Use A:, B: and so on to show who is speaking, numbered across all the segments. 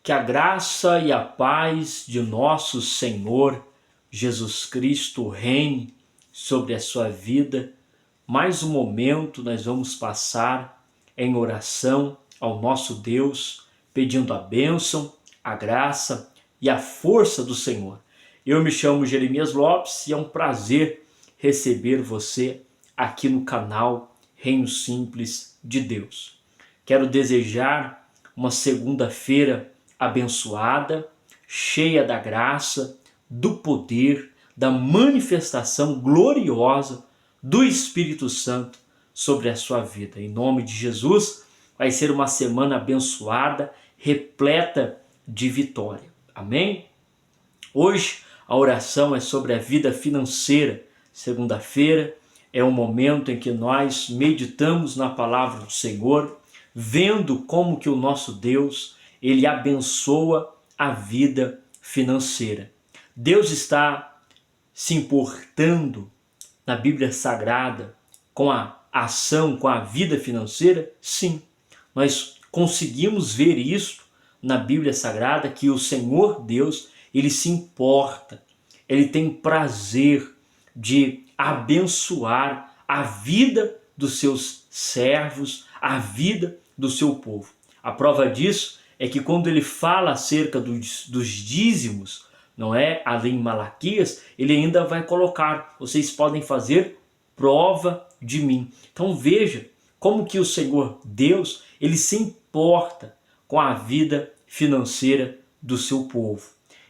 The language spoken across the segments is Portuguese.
A: Que a graça e a paz de nosso Senhor Jesus Cristo reine sobre a sua vida. Mais um momento nós vamos passar em oração ao nosso Deus, pedindo a bênção, a graça e a força do Senhor. Eu me chamo Jeremias Lopes e é um prazer receber você aqui no canal Reino Simples de Deus. Quero desejar uma segunda-feira abençoada, cheia da graça, do poder, da manifestação gloriosa do Espírito Santo sobre a sua vida. Em nome de Jesus, vai ser uma semana abençoada, repleta de vitória. Amém? Hoje a oração é sobre a vida financeira. Segunda-feira é um momento em que nós meditamos na palavra do Senhor, vendo como que o nosso Deus, ele abençoa a vida financeira. Deus está se importando na Bíblia Sagrada com a ação, com a vida financeira? Sim, nós conseguimos ver isso na Bíblia Sagrada, que o Senhor Deus, ele se importa, ele tem prazer de abençoar a vida dos seus servos, a vida do seu povo. A prova disso é que quando ele fala acerca dos dízimos, não é? Ali em Malaquias, ele ainda vai colocar: vocês podem fazer prova de mim. Então veja como que o Senhor Deus, ele se importa com a vida financeira do seu povo.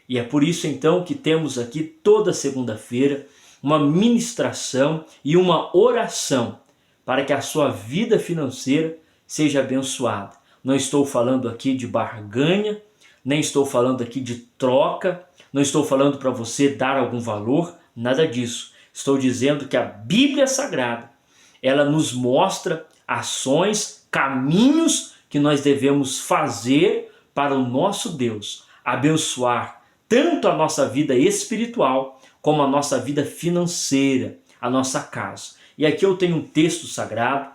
A: E é por isso então que temos aqui toda segunda-feira uma ministração e uma oração para que a sua vida financeira seja abençoada. Não estou falando aqui de barganha, nem estou falando aqui de troca, não estou falando para você dar algum valor, nada disso. Estou dizendo que a Bíblia Sagrada, ela nos mostra ações, caminhos que nós devemos fazer para o nosso Deus abençoar tanto a nossa vida espiritual como a nossa vida financeira, a nossa casa. E aqui eu tenho um texto sagrado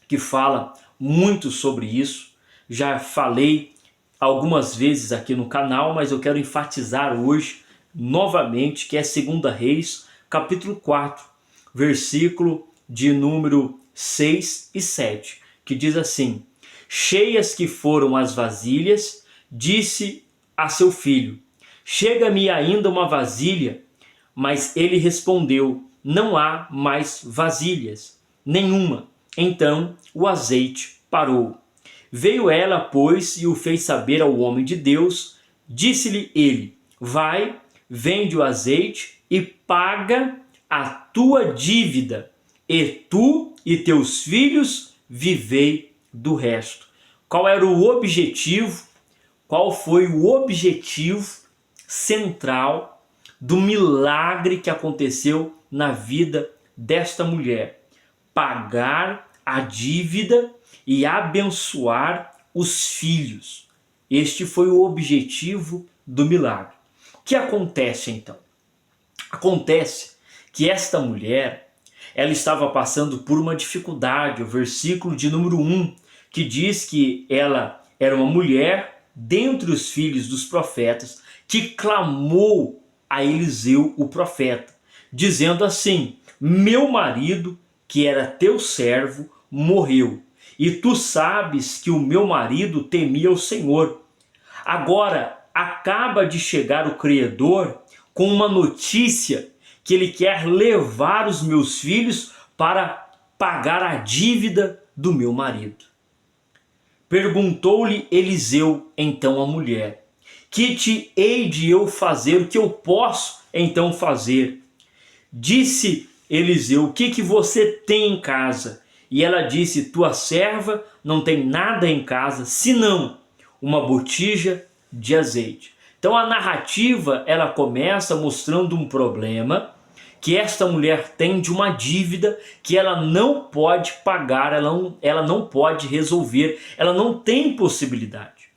A: que fala muito sobre isso. Já falei algumas vezes aqui no canal, mas eu quero enfatizar hoje novamente, que é 2 Reis, capítulo 4, versículo de número 6 e 7, que diz assim: cheias que foram as vasilhas, disse a seu filho: chega-me ainda uma vasilha. Mas ele respondeu: não há mais vasilhas, nenhuma. Então o azeite parou. Veio ela, pois, e o fez saber ao homem de Deus. Disse-lhe ele: vai, vende o azeite e paga a tua dívida, e tu e teus filhos vivei do resto. Qual era o objetivo? Qual foi o objetivo central do milagre que aconteceu na vida desta mulher? Pagar a dívida e abençoar os filhos. Este foi o objetivo do milagre. O que acontece então? Acontece que esta mulher, ela estava passando por uma dificuldade. O versículo de número 1, que diz que ela era uma mulher dentre os filhos dos profetas, que clamou a Eliseu o profeta, dizendo assim: meu marido, que era teu servo, morreu, e tu sabes que o meu marido temia o Senhor. Agora acaba de chegar o credor com uma notícia que ele quer levar os meus filhos para pagar a dívida do meu marido. Perguntou-lhe Eliseu então a mulher: que te hei de eu fazer? O que eu posso então fazer? Disse Eliseu: o que você tem em casa? E ela disse: tua serva não tem nada em casa, senão uma botija de azeite. Então a narrativa, ela começa mostrando um problema que esta mulher tem de uma dívida que ela não pode pagar, ela não pode resolver, ela não tem possibilidade.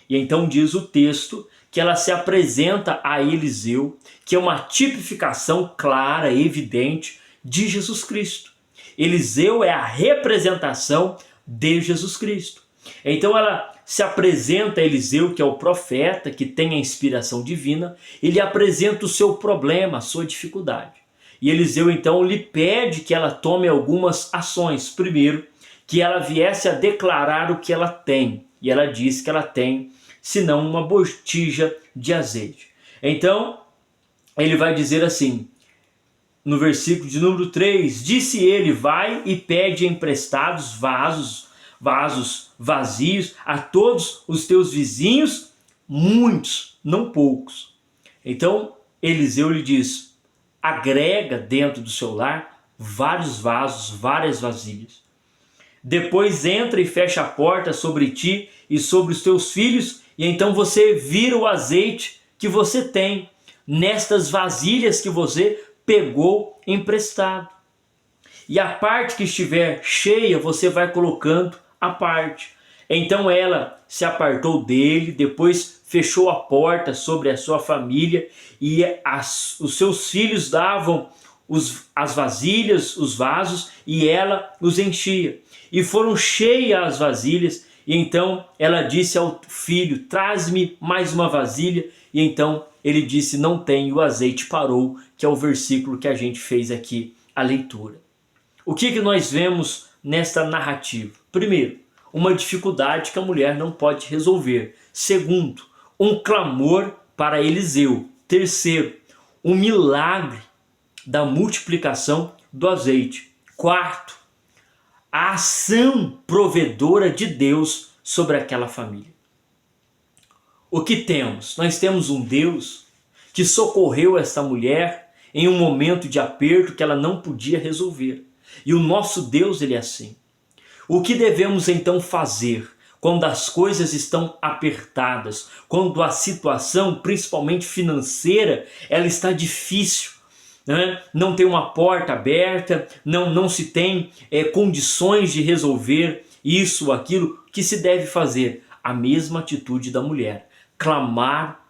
A: E então diz o texto que ela se apresenta a Eliseu, que é uma tipificação clara, evidente de Jesus Cristo. Eliseu é a representação de Jesus Cristo. Então ela se apresenta a Eliseu, que é o profeta, que tem a inspiração divina, ele apresenta o seu problema, a sua dificuldade. E Eliseu então lhe pede que ela tome algumas ações. Primeiro, que ela viesse a declarar o que ela tem. E ela diz que ela tem, senão uma botija de azeite. Então, ele vai dizer assim, no versículo de número 3, disse ele, vai e pede emprestados vasos vazios a todos os teus vizinhos, muitos, não poucos. Então, Eliseu lhe diz, agrega dentro do seu lar vários vasos, várias vasilhas. Depois entra e fecha a porta sobre ti e sobre os teus filhos, e então você vira o azeite que você tem nestas vasilhas que você pegou emprestado. E a parte que estiver cheia, você vai colocando à parte. Então ela se apartou dele, depois fechou a porta sobre a sua família, e os seus filhos davam as vasilhas, os vasos, e ela os enchia. E foram cheias as vasilhas, e então ela disse ao filho, traz-me mais uma vasilha, e então ele disse, não tem, e o azeite parou, que é o versículo que a gente fez aqui, a leitura. O que nós vemos nesta narrativa? Primeiro, uma dificuldade que a mulher não pode resolver. Segundo, um clamor para Eliseu. Terceiro, um milagre da multiplicação do azeite. Quarto, a ação provedora de Deus sobre aquela família. O que temos? Nós temos um Deus que socorreu essa mulher em um momento de aperto que ela não podia resolver. E o nosso Deus, ele é assim. O que devemos então fazer quando as coisas estão apertadas, quando a situação, principalmente financeira, ela está difícil, né? Não tem uma porta aberta, não se tem condições de resolver isso ou aquilo, que se deve fazer? A mesma atitude da mulher, clamar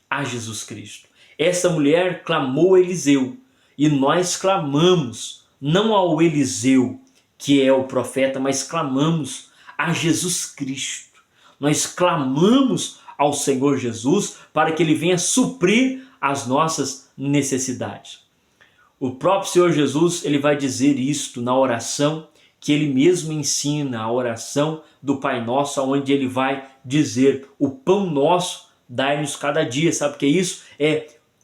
A: a Jesus Cristo. Essa mulher clamou a Eliseu, e nós clamamos, não ao Eliseu, que é o profeta, mas clamamos a Jesus Cristo. Nós clamamos ao Senhor Jesus para que ele venha suprir as nossas necessidades. O próprio Senhor Jesus, ele vai dizer isto na oração que ele mesmo ensina, a oração do Pai Nosso, onde ele vai dizer, o pão nosso dai-nos cada dia. Sabe o que é isso?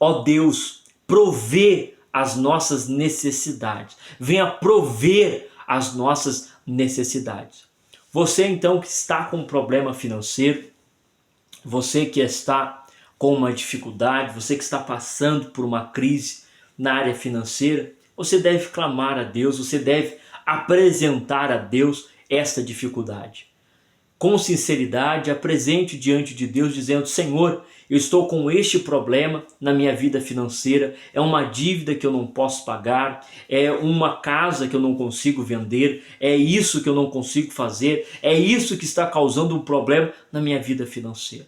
A: Ó Deus, provê as nossas necessidades. Venha prover as nossas necessidades. Você então que está com um problema financeiro, você que está com uma dificuldade, você que está passando por uma crise na área financeira, você deve clamar a Deus, você deve apresentar a Deus esta dificuldade. Com sinceridade, apresente diante de Deus dizendo, Senhor, eu estou com este problema na minha vida financeira, é uma dívida que eu não posso pagar, é uma casa que eu não consigo vender, é isso que eu não consigo fazer, é isso que está causando um problema na minha vida financeira.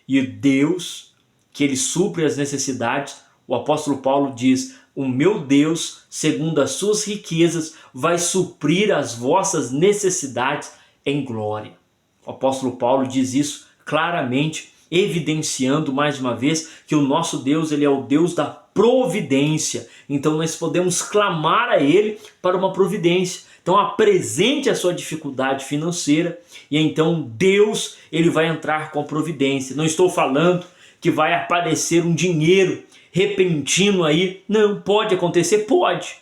A: E Deus, que ele supre as necessidades, o apóstolo Paulo diz, o meu Deus, segundo as suas riquezas, vai suprir as vossas necessidades em glória. O apóstolo Paulo diz isso claramente, evidenciando mais uma vez que o nosso Deus, ele é o Deus da providência. Então nós podemos clamar a ele para uma providência. Então apresente a sua dificuldade financeira e então Deus, ele vai entrar com providência. Não estou falando que vai aparecer um dinheiro repentino aí. Não, pode acontecer? Pode.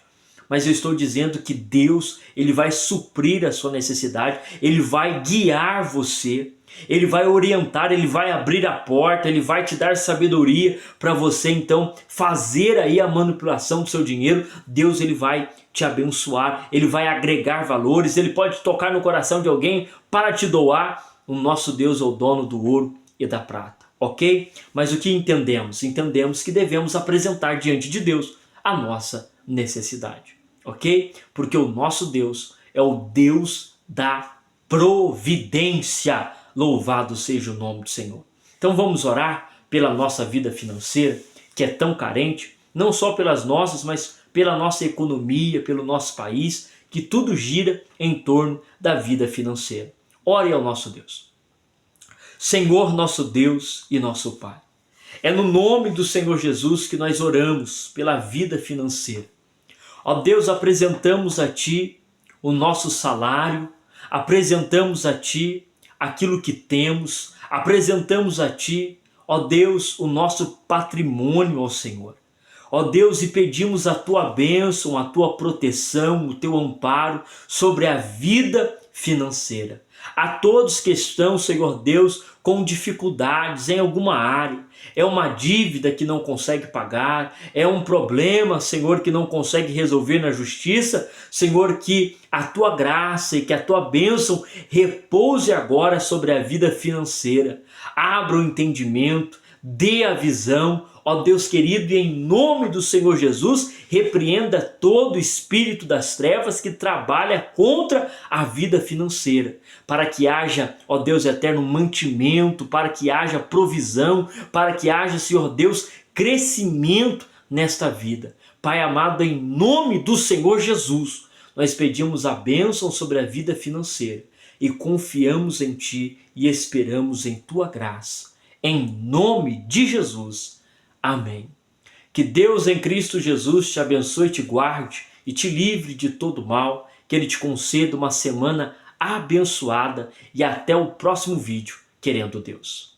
A: Mas eu estou dizendo que Deus, ele vai suprir a sua necessidade, ele vai guiar você, ele vai orientar, ele vai abrir a porta, ele vai te dar sabedoria para você então fazer aí a manipulação do seu dinheiro. Deus, ele vai te abençoar, ele vai agregar valores, ele pode tocar no coração de alguém para te doar. O nosso Deus é o dono do ouro e da prata, ok? Mas o que entendemos? Entendemos que devemos apresentar diante de Deus a nossa necessidade. Ok? Porque o nosso Deus é o Deus da providência. Louvado seja o nome do Senhor. Então vamos orar pela nossa vida financeira, que é tão carente, não só pelas nossas, mas pela nossa economia, pelo nosso país, que tudo gira em torno da vida financeira. Ore ao nosso Deus. Senhor nosso Deus e nosso Pai, é no nome do Senhor Jesus que nós oramos pela vida financeira. Ó Deus, apresentamos a Ti o nosso salário, apresentamos a Ti aquilo que temos, apresentamos a Ti, ó Deus, o nosso patrimônio, ó Senhor. Ó Deus, e pedimos a Tua bênção, a Tua proteção, o Teu amparo sobre a vida financeira. A todos que estão, Senhor Deus, com dificuldades em alguma área, é uma dívida que não consegue pagar, é um problema, Senhor, que não consegue resolver na justiça, Senhor, que a Tua graça e que a Tua bênção repouse agora sobre a vida financeira. Abra o entendimento, dê a visão, ó Deus querido, e em nome do Senhor Jesus, repreenda todo espírito das trevas que trabalha contra a vida financeira, para que haja, ó Deus eterno, mantimento, para que haja provisão, para que haja, Senhor Deus, crescimento nesta vida. Pai amado, em nome do Senhor Jesus, nós pedimos a bênção sobre a vida financeira e confiamos em Ti e esperamos em Tua graça. Em nome de Jesus. Amém. Que Deus em Cristo Jesus te abençoe, te guarde e te livre de todo mal, que Ele te conceda uma semana abençoada e até o próximo vídeo, querendo Deus.